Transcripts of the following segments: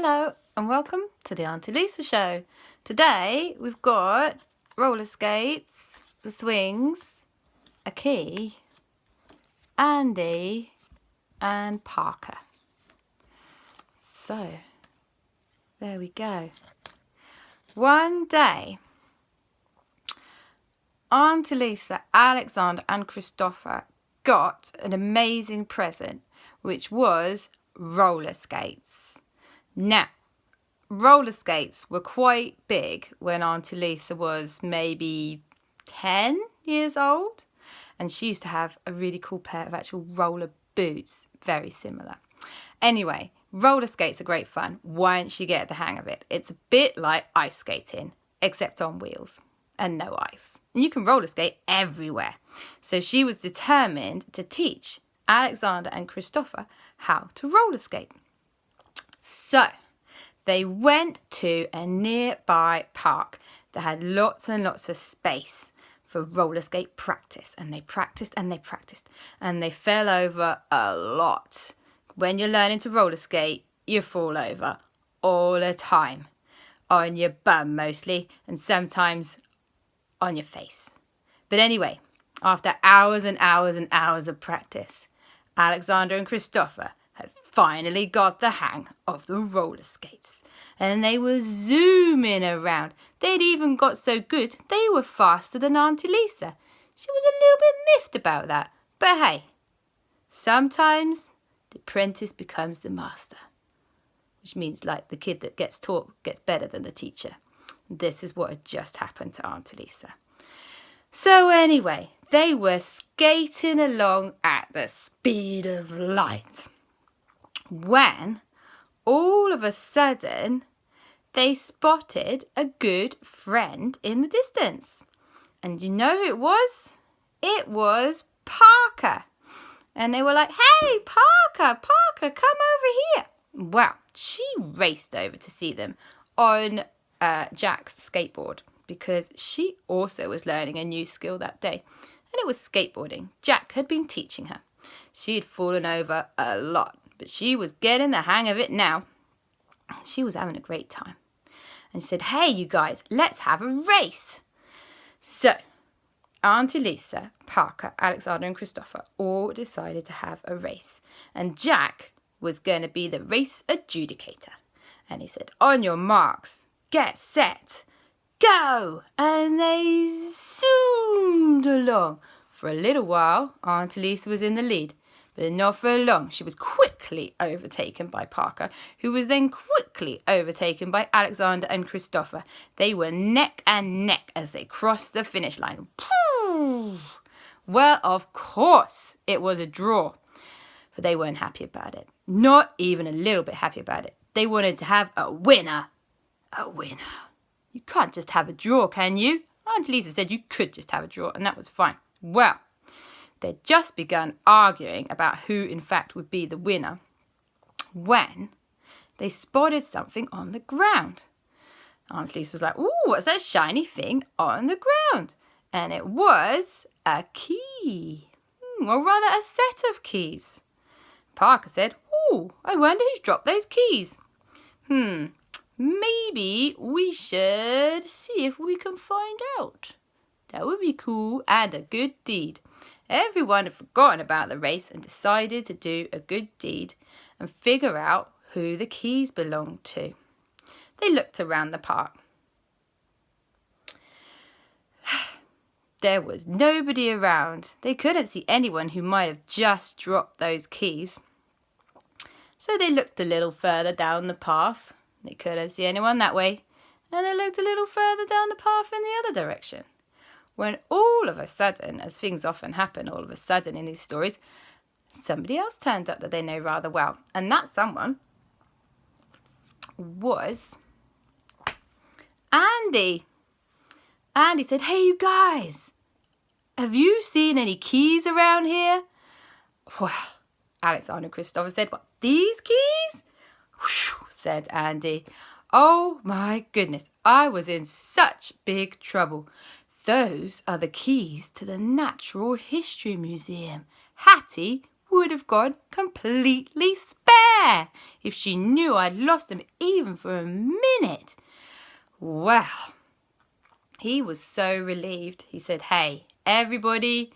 Hello and welcome to the Aunty Lisa show. Today we've got roller skates, the swings, a key, Andy and Parker. So there we go. One day Aunty Lisa, Aleksander and Kristoffer got an amazing present, which was roller skates. Now, roller skates were quite big when Aunty Lisa was maybe 10 years old, and she used to have a really cool pair of actual roller boots, very similar. Anyway, roller skates are great fun once you get the hang of it. It's a bit like ice skating, except on wheels and no ice. And you can roller skate everywhere. So she was determined to teach Aleksander and Kristoffer how to roller skate. So they went to a nearby park that had lots and lots of space for roller skate practice. And they practiced and they practiced. And they fell over a lot. When you're learning to roller skate, you fall over all the time. On your bum mostly, and sometimes on your face. But anyway, after hours and hours and hours of practice, Aleksander and Kristoffer had finally got the hang of the roller skates. And they were zooming around. They'd even got so good they were faster than Aunty Lisa. She was a little bit miffed about that. But hey, sometimes the apprentice becomes the master. Which means like the kid that gets taught gets better than the teacher. This is what had just happened to Aunty Lisa. So anyway, they were skating along at the speed of light, when all of a sudden they spotted a good friend in the distance. And you know who it was? It was Parker. And they were like, "Hey, Parker, come over here." Well, she raced over to see them on Jack's skateboard, because she also was learning a new skill that day, and it was skateboarding. Jack had been teaching her. She had fallen over a lot, but she was getting the hang of it now. She was having a great time. And she said, "Hey, you guys, let's have a race." So Aunty Lisa, Parker, Aleksander and Kristoffer all decided to have a race. And Jack was going to be the race adjudicator. And he said, "On your marks, get set, go!" And they zoomed along. For a little while, Aunty Lisa was in the lead, but not for long. She was quickly overtaken by Parker, who was then quickly overtaken by Aleksander and Kristoffer. They were neck and neck as they crossed the finish line. Well, of course, it was a draw, but they weren't happy about it. Not even a little bit happy about it. They wanted to have a winner. A winner. You can't just have a draw, can you? Aunty Lisa said you could just have a draw, and that was fine. Well, they'd just begun arguing about who, in fact, would be the winner when they spotted something on the ground. Aunty Lisa was like, "Ooh, what's that shiny thing on the ground?" And it was a key. Or rather, a set of keys. Parker said, "Ooh, I wonder who's dropped those keys. Maybe we should see if we can find out. That would be cool and a good deed." Everyone had forgotten about the race and decided to do a good deed and figure out who the keys belonged to. They looked around the park. There was nobody around. They couldn't see anyone who might have just dropped those keys. So they looked a little further down the path. They couldn't see anyone that way. And they looked a little further down the path in the other direction. When all of a sudden, as things often happen all of a sudden in these stories, somebody else turned up that they know rather well. And that someone was Andy. Andy said, "Hey, you guys, have you seen any keys around here?" Well, Aleksander and Kristoffer said, "What, these keys?" "Whew," said Andy. "Oh my goodness, I was in such big trouble. Those are the keys to the Natural History Museum. Hattie would have gone completely spare." care if she knew I'd lost them even for a minute. Well, he was so relieved. He said, hey, everybody,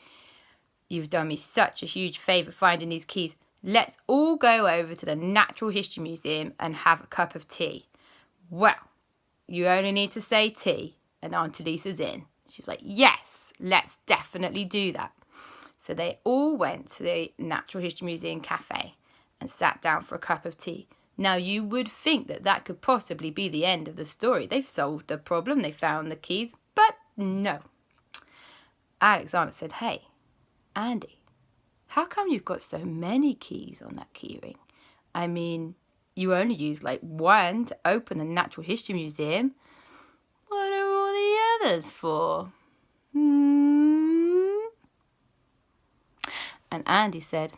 you've done me such a huge favour finding these keys. Let's all go over to the Natural History Museum and have a cup of tea. Well, you only need to say tea and Aunty Lisa's in. She's like, yes, let's definitely do that. So they all went to the Natural History Museum cafe and sat down for a cup of tea. Now, you would think that that could possibly be the end of the story. They've solved the problem. They found the keys. But no. Alexander said, hey, Andy, how come you've got so many keys on that keyring? I mean, you only used like one to open the Natural History Museum. What are all the others for? And Andy said,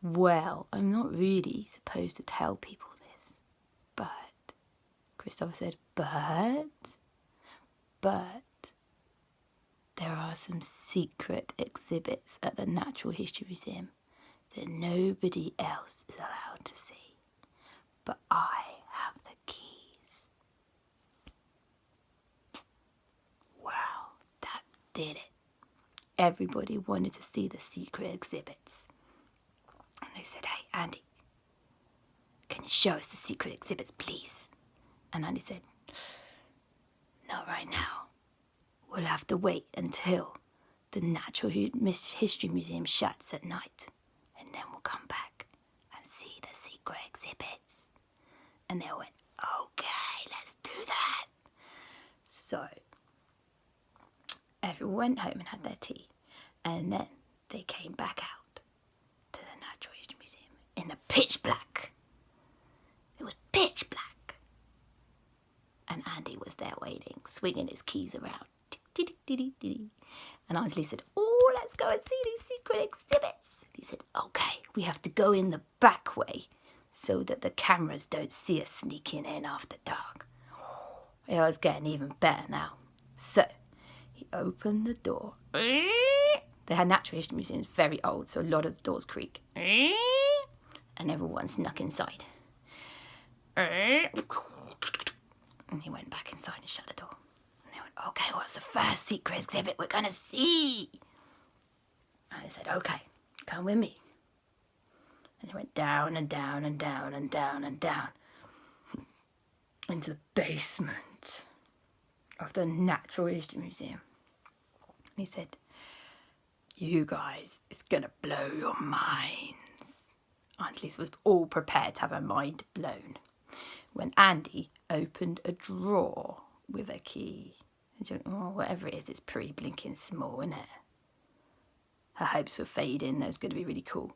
well, I'm not really supposed to tell people this. But, Kristoffer said, but, there are some secret exhibits at the Natural History Museum that nobody else is allowed to see. But I have the keys. Well, that did it. Everybody wanted to see the secret exhibits. And they said, hey, Andy, can you show us the secret exhibits, please? And Andy said, not right now. We'll have to wait until the Natural History Museum shuts at night. And then we'll come back and see the secret exhibits. And they all went, okay, let's do that. So everyone went home and had their tea. And then they came back out to the Natural History Museum in the pitch black. It was pitch black. And Andy was there waiting, swinging his keys around. And Aunty Lisa said, oh, let's go and see these secret exhibits. He said, okay, we have to go in the back way so that the cameras don't see us sneaking in after dark. It was getting even better now. So he opened the door. The Natural History Museum is very old, so a lot of the doors creak. And everyone snuck inside. And he went back inside and shut the door. And they went, okay, what's the first secret exhibit we're going to see? And he said, okay, come with me. And he went down and down and down and down and down into the basement of the Natural History Museum. And he said, you guys, it's going to blow your minds. Aunty Lisa was all prepared to have her mind blown when Andy opened a drawer with a key. And she went, oh, whatever it is, it's pretty blinking small, isn't it? Her hopes were fading. That was going to be really cool.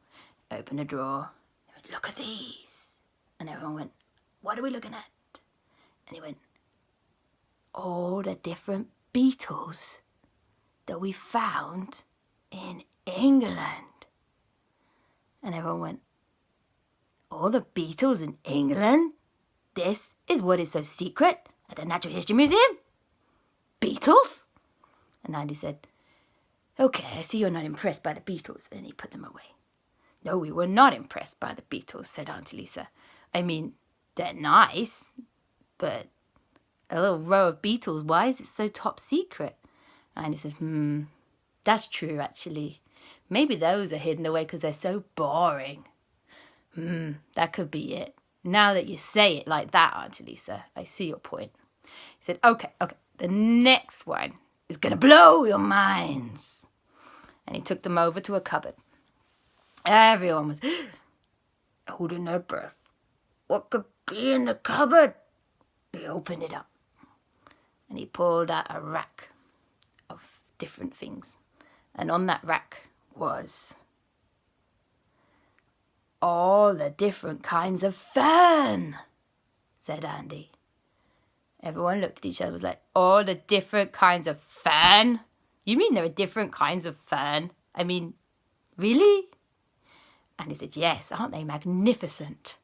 Opened a drawer. He went, look at these. And everyone went, what are we looking at? And he went, all the different beetles that we found in England. And everyone went, all the beetles in England? This is what is so secret at the Natural History Museum? Beetles? And Andy said, okay, I see you're not impressed by the beetles. And he put them away. No, we were not impressed by the beetles, said Aunty Lisa. I mean, they're nice, but a little row of beetles, why is it so top secret? And he said, that's true, actually. Maybe those are hidden away because they're so boring. That could be it. Now that you say it like that, Aunty Lisa, I see your point. He said, okay, the next one is going to blow your minds. And he took them over to a cupboard. Everyone was holding their breath. What could be in the cupboard? He opened it up. And he pulled out a rack of different things. And on that rack was all the different kinds of fern, said Andy. Everyone looked at each other and was like, all the different kinds of fern? You mean there are different kinds of fern? I mean, really? And he said, yes, aren't they magnificent?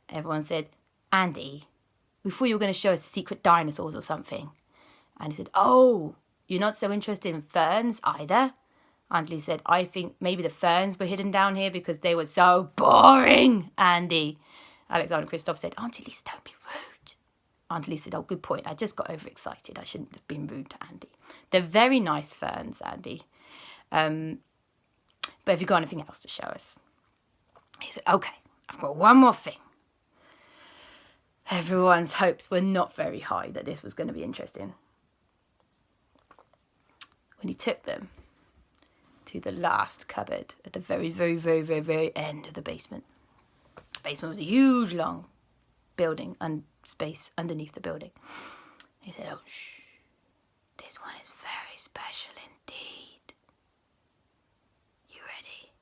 Everyone said, Andy, we thought you were going to show us secret dinosaurs or something. And he said, oh, you're not so interested in ferns either? Aunty Lisa said, I think maybe the ferns were hidden down here because they were so boring, Andy. Aleksander and Kristoffer said, Aunty Lisa, don't be rude. Aunty Lisa said, oh, good point. I just got overexcited. I shouldn't have been rude to Andy. They're very nice ferns, Andy. But have you got anything else to show us? He said, okay, I've got one more thing. Everyone's hopes were not very high that this was going to be interesting. When he took them to the last cupboard at the very, very, very, very, very end of the basement. The basement was a huge, long building and space underneath the building. He said, oh, shh, this one is very special indeed. You ready?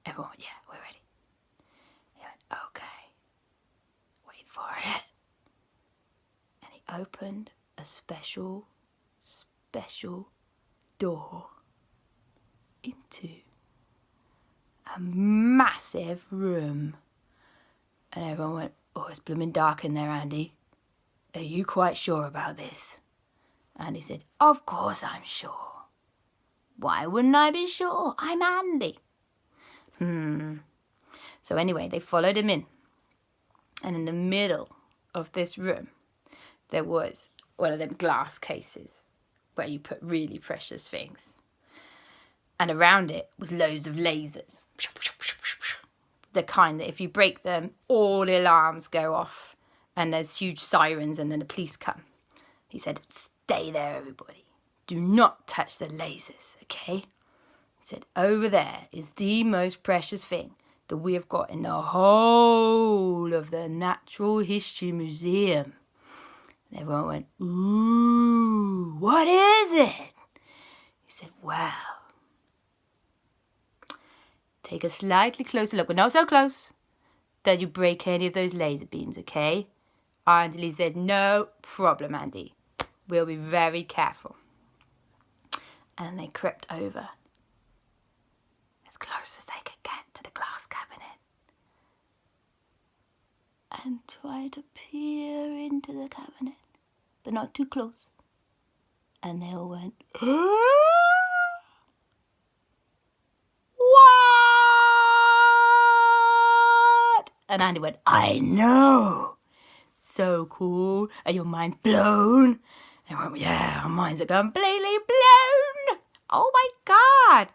Everyone went, yeah, we're ready. He went, okay. Wait for it. And he opened a special door into a massive room. And everyone went, oh, it's blooming dark in there, Andy. Are you quite sure about this? And he said, of course I'm sure. Why wouldn't I be sure? I'm Andy. So anyway, they followed him in. And in the middle of this room, there was one of them glass cases where you put really precious things. And around it was loads of lasers. The kind that if you break them, all the alarms go off and there's huge sirens and then the police come. He said, stay there, everybody. Do not touch the lasers, okay? He said, over there is the most precious thing that we have got in the whole of the Natural History Museum. And everyone went, ooh, what is it? He said, well, take a slightly closer look, but not so close that you break any of those laser beams, okay? Aunty Lisa said, no problem, Andy. We'll be very careful. And they crept over as close as they could get to the glass cabinet and tried to peer into the cabinet, but not too close. And they all went, what? And Andy went, I know. So cool. Are your minds blown? And I went, yeah, our minds are completely blown. Oh my God.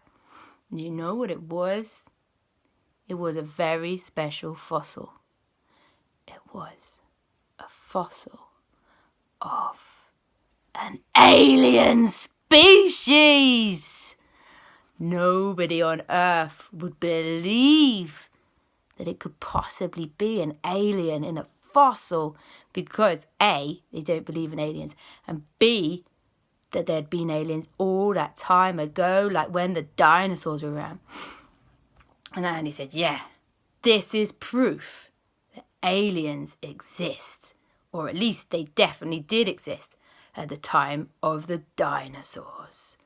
And you know what it was? It was a very special fossil. It was a fossil of an alien species. Nobody on Earth would believe that it could possibly be an alien in a fossil because A, they don't believe in aliens, and B, that there'd been aliens all that time ago, like when the dinosaurs were around. And Andy said, yeah, this is proof that aliens exist, or at least they definitely did exist at the time of the dinosaurs.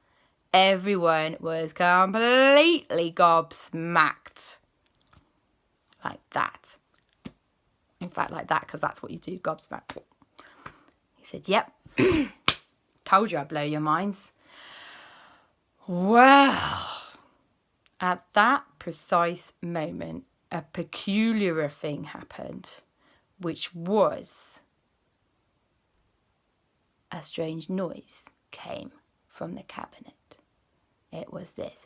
Everyone was completely gobsmacked. Like that. In fact, like that, because that's what you do, gobsmacked. He said, yep, told you I'd blow your minds. Well, at that precise moment, a peculiar thing happened, which was a strange noise came from the cabinet. It was this.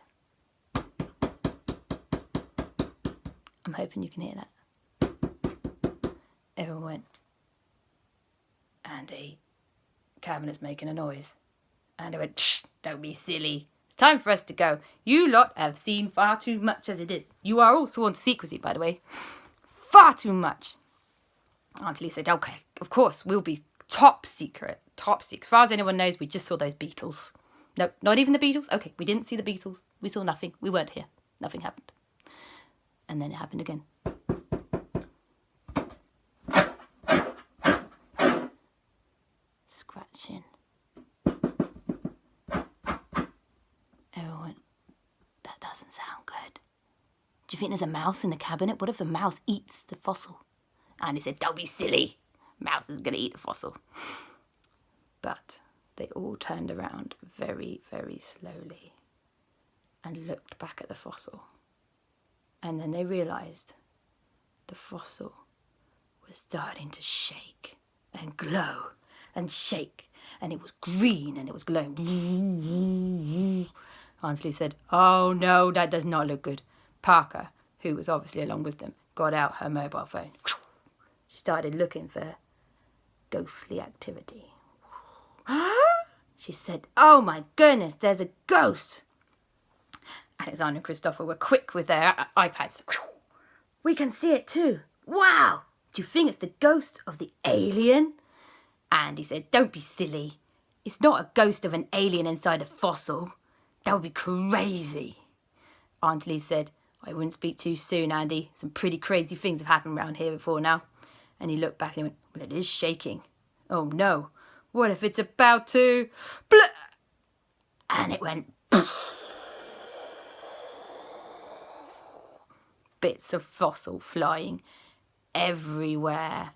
I'm hoping you can hear that. Everyone went, Andy, cabinet's making a noise. And I went, shh, don't be silly. It's time for us to go. You lot have seen far too much as it is. You are all sworn to secrecy, by the way. Far too much. Aunty Lisa said, okay, of course, we'll be top secret. Top secret. As far as anyone knows, we just saw those Beetles. No, not even the Beetles. Okay, we didn't see the Beetles. We saw nothing. We weren't here. Nothing happened. And then it happened again. Scratching. Everyone went, that doesn't sound good. Do you think there's a mouse in the cabinet? What if the mouse eats the fossil? And he said, don't be silly. Mouse is going to eat the fossil. But they all turned around very, very slowly and looked back at the fossil. And then they realised the fossil was starting to shake and glow and shake, and it was green and it was glowing. Aunty Lisa said, "Oh no, that does not look good." Parker, who was obviously along with them, got out her mobile phone. She started looking for ghostly activity. She said, "Oh my goodness, there's a ghost." Aleksander and Kristoffer were quick with their iPads. "We can see it too. Wow! Do you think it's the ghost of the alien?" Andy said, "Don't be silly. It's not a ghost of an alien inside a fossil. That would be crazy." Aunty Lisa said, "I wouldn't speak too soon, Andy. Some pretty crazy things have happened around here before now." And he looked back and went, "Well, it is shaking. Oh no, what if it's about to blah!" And it went bits of fossil flying everywhere.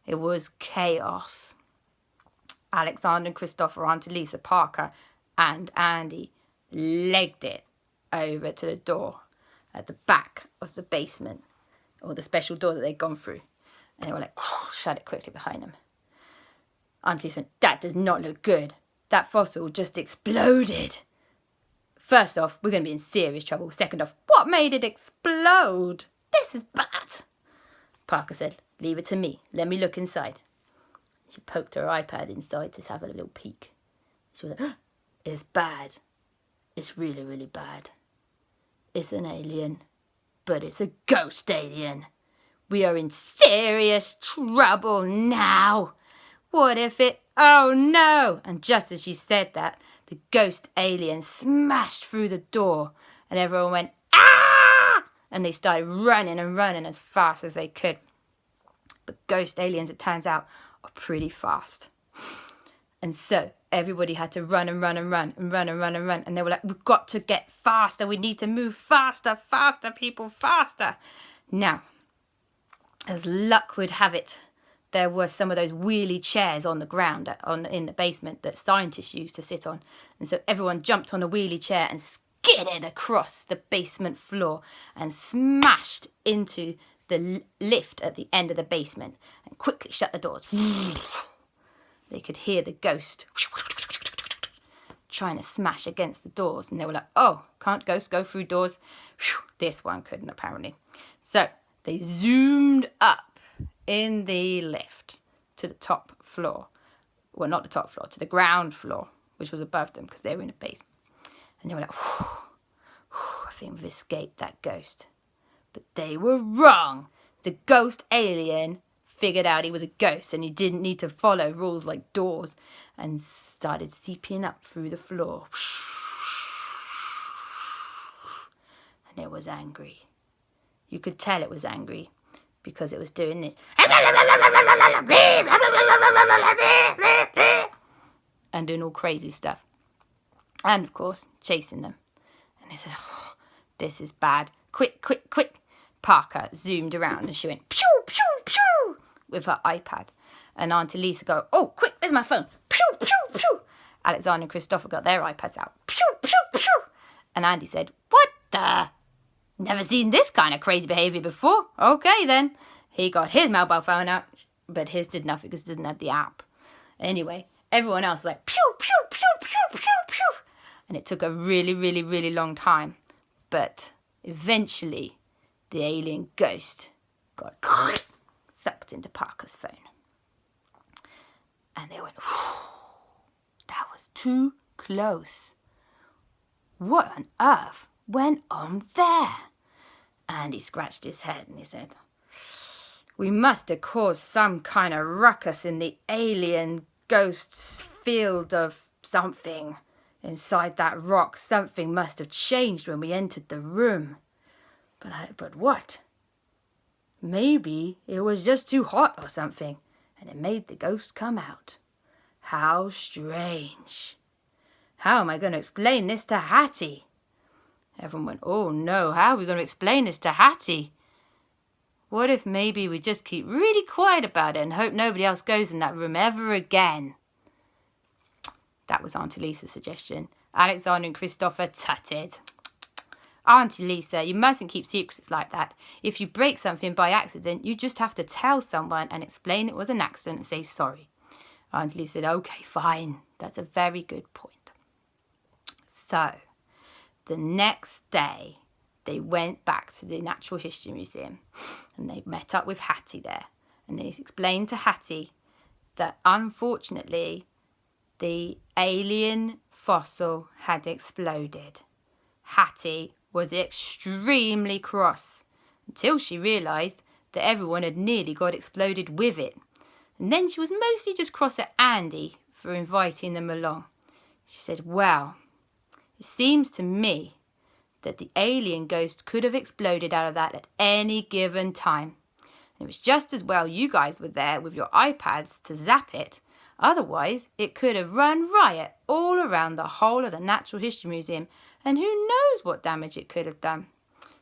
It was chaos. Aleksander and Kristoffer, Aunty Lisa, Parker and Andy legged it over to the door at the back of the basement, or the special door that they'd gone through. And they were like, shut it quickly behind them. Aunty Lisa went, "That does not look good. That fossil just exploded. First off, we're going to be in serious trouble. Second off, what made it explode? This is bad." Parker said, "Leave it to me. Let me look inside." She poked her iPad inside to have a little peek. She was like, "It's bad. It's really, really bad. It's an alien, but it's a ghost alien. We are in serious trouble now. What if it... Oh no!" And just as she said that, the ghost alien smashed through the door and everyone went, "Ah!" And they started running and running as fast as they could. But ghost aliens, it turns out, are pretty fast. And so everybody had to run and run and run and run and run and run. And they were like, "We've got to get faster. We need to move faster, faster, people, faster." Now, as luck would have it, there were some of those wheelie chairs on the ground in the basement that scientists used to sit on. And so everyone jumped on a wheelie chair and skidded across the basement floor and smashed into the lift at the end of the basement and quickly shut the doors. They could hear the ghost trying to smash against the doors, and they were like, "Oh, can't ghosts go through doors?" This one couldn't, apparently. So they zoomed up in the lift to the top floor. Well, not the top floor, to the ground floor, which was above them because they were in a basement. And they were like, "I think we've escaped that ghost." But they were wrong. The ghost alien figured out he was a ghost and he didn't need to follow rules like doors, and started seeping up through the floor. And it was angry. You could tell it was angry because it was doing this. And doing all crazy stuff. And of course, chasing them. And they said, "Oh, this is bad. Quick, quick, quick." Parker zoomed around and she went, "Pew, pew, pew," with her iPad. And Aunty Lisa go, "Oh, quick, there's my phone. Pew, pew, pew." Aleksander and Kristoffer got their iPads out. Pew, pew, pew. And Andy said, "What the? Never seen this kind of crazy behaviour before." Okay then. He got his mobile phone out, but his did nothing because it didn't have the app. Anyway, everyone else was like, "Pew, pew, pew, pew, pew, pew." And it took a really, really, really long time. But eventually, the alien ghost got sucked into Parker's phone. And they went, "That was too close. What on earth went on there?" And he scratched his head and he said, "We must have caused some kind of ruckus in the alien ghost's field of something. Inside that rock, something must have changed when we entered the room. But what? Maybe it was just too hot or something, and it made the ghost come out. How strange. How am I going to explain this to Hattie?" Everyone went, "Oh no, how are we going to explain this to Hattie? What if maybe we just keep really quiet about it and hope nobody else goes in that room ever again?" That was Aunty Lisa's suggestion. Aleksander and Kristoffer tutted. Aunty Lisa, you mustn't keep secrets like that. If you break something by accident, you just have to tell someone and explain it was an accident and say sorry. Aunty Lisa said, okay, fine. That's a very good point. So, the next day, they went back to the Natural History Museum and they met up with Hattie there. And they explained to Hattie that unfortunately, the alien fossil had exploded. Hattie was extremely cross until she realised that everyone had nearly got exploded with it. And then she was mostly just cross at Andy for inviting them along. She said, well, it seems to me that the alien ghost could have exploded out of that at any given time. And it was just as well you guys were there with your iPads to zap it. Otherwise, it could have run riot all around the whole of the Natural History Museum, and who knows what damage it could have done.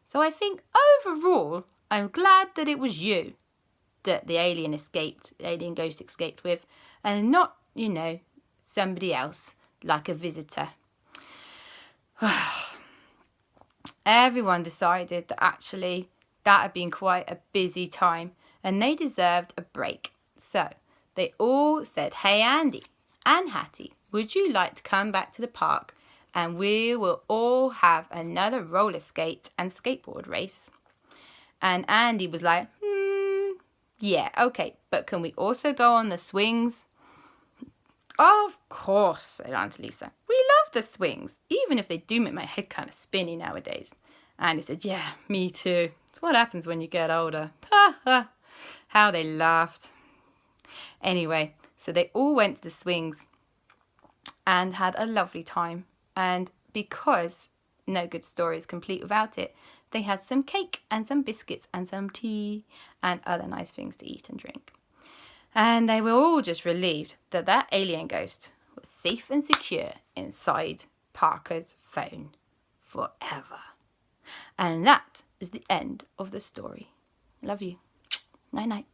So I think overall, I'm glad that it was you that the alien ghost escaped with, and not, somebody else, like a visitor. Everyone decided that actually that had been quite a busy time, and they deserved a break. So they all said, hey Andy and Hattie, would you like to come back to the park and we will all have another roller skate and skateboard race? And Andy was like, yeah, okay, but can we also go on the swings? Of course, said Aunty Lisa. We love the swings, even if they do make my head kind of spinny nowadays. Andy said, yeah, me too. It's what happens when you get older. Ha ha. How they laughed. Anyway, so they all went to the swings and had a lovely time. And because no good story is complete without it, they had some cake and some biscuits and some tea and other nice things to eat and drink. And they were all just relieved that that alien ghost was safe and secure inside Parker's phone forever. And that is the end of the story. Love you. Night night.